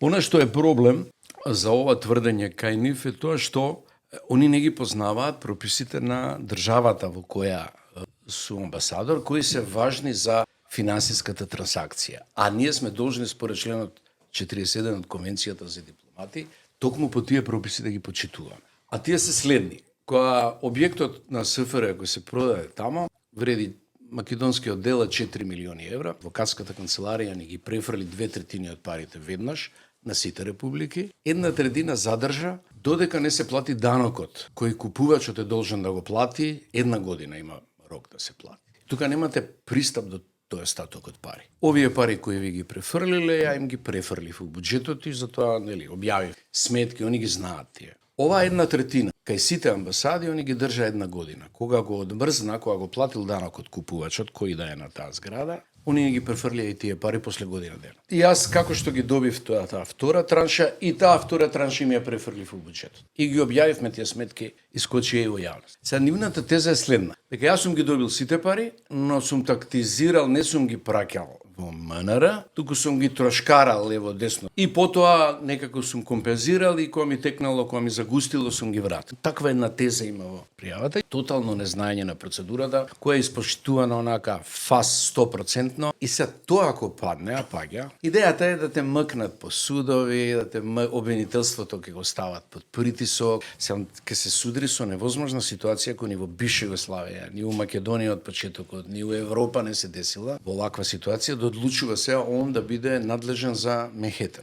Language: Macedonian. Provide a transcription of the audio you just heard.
Она што е проблем за ова тврдење кај нив е тоа што они не ги познаваат прописите на државата во која су амбасадор, кои се важни за финансиската трансакција. А ние сме должни според членот 47 од Конвенцијата за дипломати, токму по тие прописи да ги почитуваме. А тие се следни. Кога објектот на СФР кој се продаде тамо, вреди македонскиот дел 4 милиони евра, адвокатската канцеларија ни ги префрли 2/3 од парите веднаш на сите републики, 1/3 задржа додека не се плати данокот кој купувачот е должен да го плати, 1 година има рок да се плати. Тука немате пристап до тој остаток од пари. Овие пари кои ви ги префрлиле, ја им ги префрлив во буџетот и затоа објавив сметки, они ги знаат тие. Ова 1/3 кај сите амбасади они ги држа 1 година. Кога го одмрзна, кога го платил данокот купувачот, кој да е на таа зграда, они ги префрлија и тие пари после година дена. И јас како што ги добив таа втора транша и таа втора транша ми ја префрлив во буџетот. И ги објавивме тие сметки, искочија и во јавност. Сега нивната теза е следна. Дека јас сум ги добил сите пари, но сум тактизирал, не сум ги праќал во МНР, туку сум ги трошкарал лево десно. И потоа некако сум компензирал и кога ми текнало, кога ми загустило, сум ги вратил. Таква една теза има во пријавата. Тотално незнаење на процедурата, која е испоштувана онака фас 100%, и се тоа ако падне, а паѓа, идејата е да те мкнат по судови, да те обвинителството ќе го стават под притисок, ќе се судри со невозможна ситуација која ни во бивша Југославија, ни во Македонија од почетокот, ни во Европа не се десила. Во ваква ситуација да одлучува се он да биде надлежен за Менхетен.